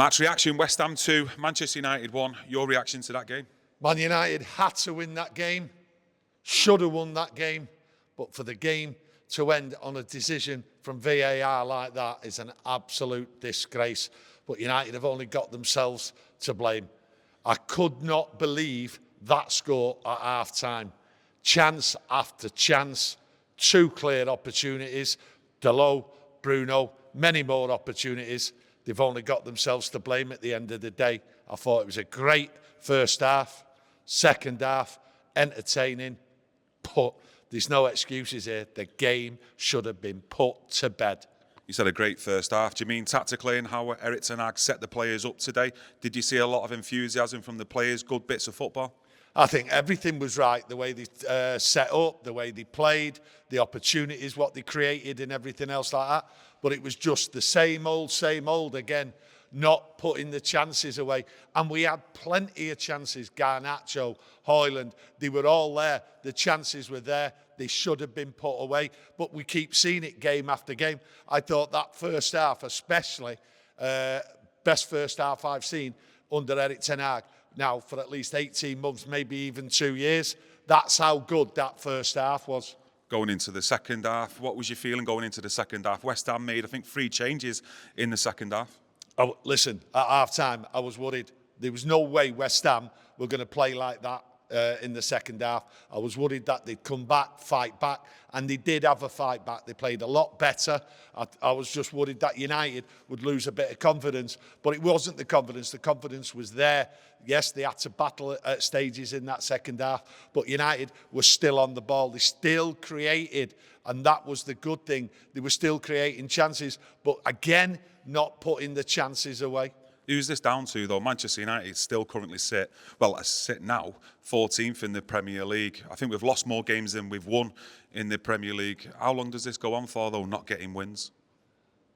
Match reaction, West Ham 2, Manchester United 1. Your reaction to that game? Man United had to win that game, should have won that game, but for the game to end on a decision from VAR like that is an absolute disgrace. But United have only got themselves to blame. I could not believe that score at half-time. Chance after chance, 2 clear opportunities, Dalot, Bruno, many more opportunities. They've only got themselves to blame at the end of the day. I thought it was a great first half, second half, entertaining, but there's no excuses here. The game should have been put to bed. You said a great first half. Do you mean tactically and how Erik ten Hag set the players up today? Did you see a lot of enthusiasm from the players, good bits of football? I think everything was right, the way they set up, the way they played, the opportunities, what they created and everything else like that. But it was just the same old again, not putting the chances away. And we had plenty of chances, Garnacho, Højlund, they were all there. The chances were there. They should have been put away. But we keep seeing it game after game. I thought that first half especially, best first half I've seen under Erik ten Hag. Now, for at least 18 months, maybe even 2 years. That's how good that first half was. Going into the second half, what was your feeling going into the second half? West Ham made, I think, 3 changes in the second half. Oh, listen, at half-time, I was worried. There was no way West Ham were going to play like that in the second half. I was worried that they'd come back, fight back, and they did have a fight back. They played a lot better. I was just worried that United would lose a bit of confidence, but it wasn't the confidence. The confidence was there. Yes, they had to battle at stages in that second half, but United were still on the ball. They still created, and that was the good thing. They were still creating chances, but again, not putting the chances away. Who's this down to, though? Manchester United still currently sit now 14th in the Premier League. I think we've lost more games than we've won in the Premier League. How long does this go on for, though, not getting wins?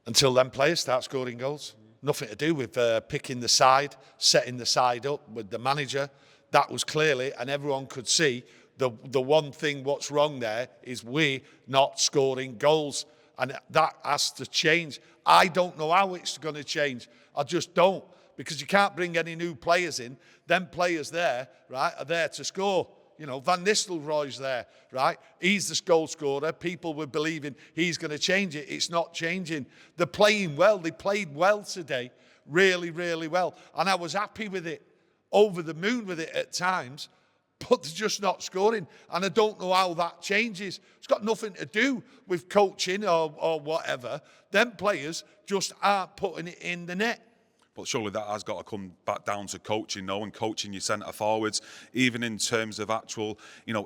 Until them players start scoring goals. Nothing to do with picking the side, setting the side up with the manager. That was clearly, and everyone could see, the one thing what's wrong there is we not scoring goals. And that has to change. I don't know how it's going to change. I just don't. Because you can't bring any new players in. Them players there, right, are there to score. You know, Van Nistelrooy's there, right? He's the goal scorer. People were believing he's going to change it. It's not changing. They're playing well. They played well today. Really, really well. And I was happy with it. Over the moon with it at times. But they're just not scoring. And I don't know how that changes. It's got nothing to do with coaching or whatever. Them players just aren't putting it in the net. But surely that has got to come back down to coaching, and coaching your centre forwards, even in terms of actual,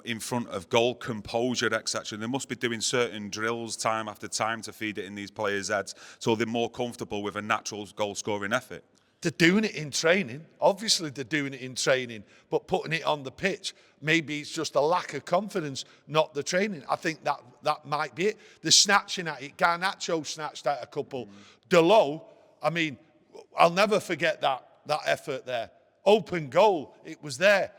in front of goal, composure, etc. They must be doing certain drills time after time to feed it in these players' heads so they're more comfortable with a natural goal-scoring effort. They're doing it in training. Obviously, they're doing it in training, but putting it on the pitch, maybe it's just a lack of confidence, not the training. I think that might be it. They're snatching at it. Garnacho snatched at a couple. Dalot, I mean, I'll never forget that effort there. Open goal, it was there.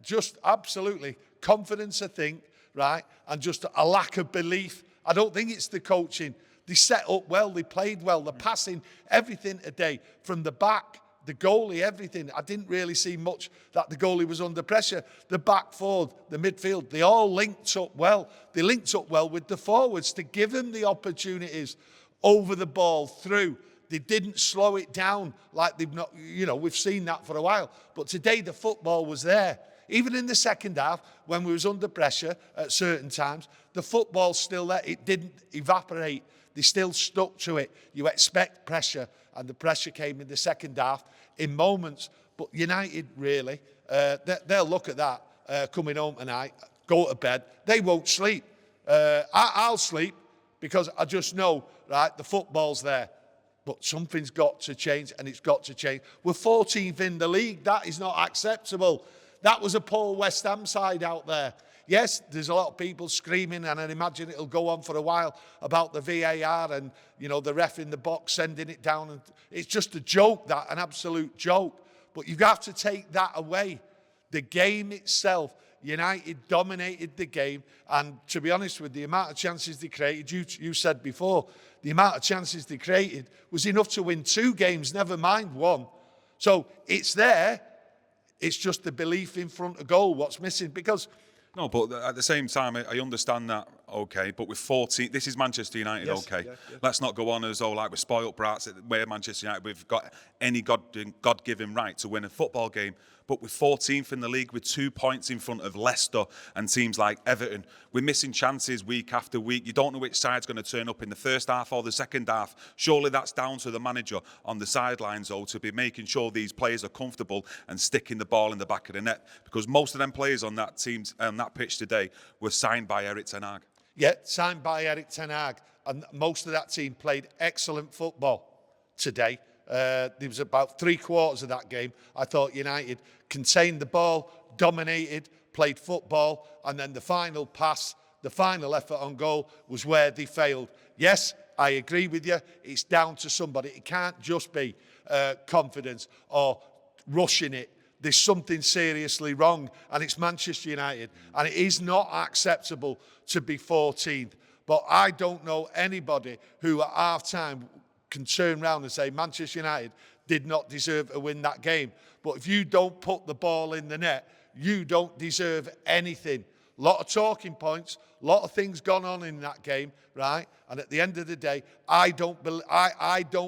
Just absolutely confidence, I think, right? And just a lack of belief. I don't think it's the coaching. They set up well, they played well, the passing, everything today. From the back, the goalie, everything. I didn't really see much that the goalie was under pressure. The back forward, the midfield, they all linked up well. They linked up well with the forwards to give them the opportunities over the ball, through. They didn't slow it down like they've not, we've seen that for a while. But today the football was there. Even in the second half, when we was under pressure at certain times, the football's still there. It didn't evaporate. They still stuck to it. You expect pressure, and the pressure came in the second half in moments. But United, really, they'll look at that coming home tonight, go to bed. They won't sleep. I'll sleep because I just know, right, the football's there. But something's got to change, and it's got to change. We're 14th in the league. That is not acceptable. That was a poor West Ham side out there. Yes, there's a lot of people screaming, and I imagine it'll go on for a while about the VAR and, the ref in the box sending it down. And it's just a joke, an absolute joke. But you have to take that away. The game itself, United dominated the game. And to be honest with you, the amount of chances they created, you said before, the amount of chances they created was enough to win 2 games, never mind 1. So it's there. It's just the belief in front of goal what's missing. Because no, but at the same time, I understand that, okay, but with 14, this is Manchester United, yes, okay. yeah. Let's not go on as though like we're spoiled brats, we're Manchester United, we've got any God-given right to win a football game. But we're 14th in the league with 2 points in front of Leicester and teams like Everton. We're missing chances week after week. You don't know which side's going to turn up in the first half or the second half. Surely that's down to the manager on the sidelines, though, to be making sure these players are comfortable and sticking the ball in the back of the net. Because most of them players on that team, on that pitch today, were signed by Erik ten Hag. Yeah, signed by Erik ten Hag. And most of that team played excellent football today. There was about 3/4 of that game. I thought United contained the ball, dominated, played football, and then the final pass, the final effort on goal was where they failed. Yes, I agree with you. It's down to somebody. It can't just be confidence or rushing it. There's something seriously wrong, and it's Manchester United, and it is not acceptable to be 14th. But I don't know anybody who at half-time can turn around and say Manchester United did not deserve to win that game. But if you don't put the ball in the net, you don't deserve anything. A lot of talking points, a lot of things gone on in that game, right? And at the end of the day, I don't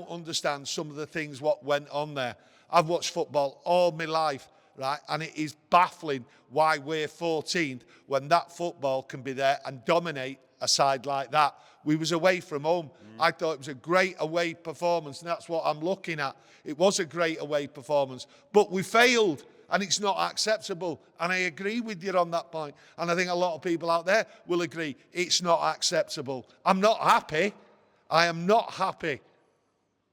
understand some of the things what went on there. I've watched football all my life, right? And it is baffling why we're 14th when that football can be there and dominate a side like that. We was away from home. I thought it was a great away performance, and that's what I'm looking at. It was a great away performance, but we failed, and it's not acceptable. And I agree with you on that point. And I think a lot of people out there will agree it's not acceptable. I'm not happy. I am not happy.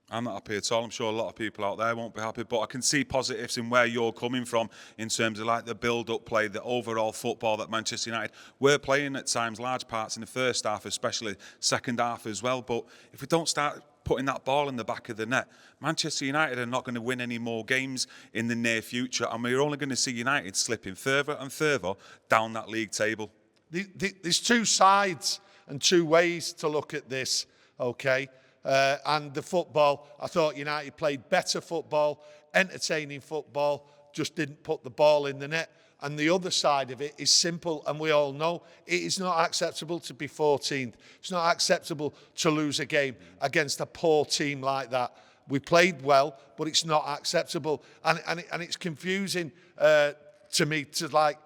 I'm not happy at all. I'm sure a lot of people out there won't be happy, but I can see positives in where you're coming from in terms of like the build-up play, the overall football that Manchester United were playing at times, large parts in the first half, especially second half as well. But if we don't start putting that ball in the back of the net, Manchester United are not going to win any more games in the near future, and we're only going to see United slipping further and further down that league table. There's 2 sides and 2 ways to look at this, okay? And the football, I thought United played better football, entertaining football, just didn't put the ball in the net. And the other side of it is simple, and we all know it is not acceptable to be 14th. It's not acceptable to lose a game against a poor team like that. We played well, but it's not acceptable. And it's confusing to me to like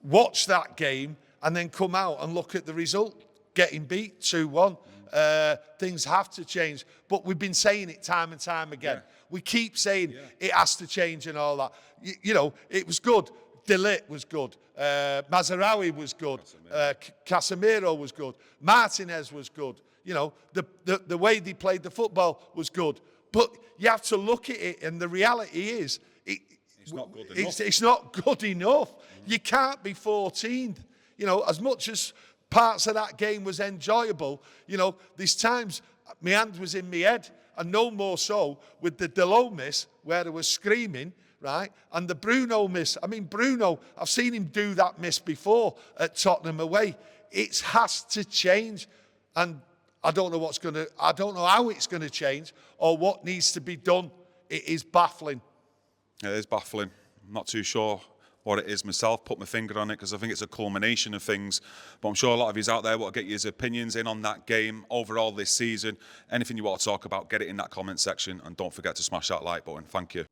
watch that game and then come out and look at the result, getting beat 2-1. Things have to change, but we've been saying it time and time again. Yeah. We keep saying it has to change and all that. You know, it was good. De Ligt was good. Mazraoui was good. Casemiro was good. Martinez was good. You know, the way they played the football was good. But you have to look at it, and the reality is, it's not good enough. It's not good enough. You can't be 14th. You know, as much as parts of that game was enjoyable, you know, there's times my hand was in my head, and no more so with the Delot miss where I was screaming, right? And the Bruno miss. I mean, Bruno, I've seen him do that miss before at Tottenham away. It has to change, and I don't know how it's going to change or what needs to be done. It is baffling. It is baffling. I'm not too sure what it is myself, put my finger on it, because I think it's a culmination of things. But I'm sure a lot of yous out there want to get your opinions in on that game overall this season. Anything you want to talk about, get it in that comment section, and don't forget to smash that like button. Thank you.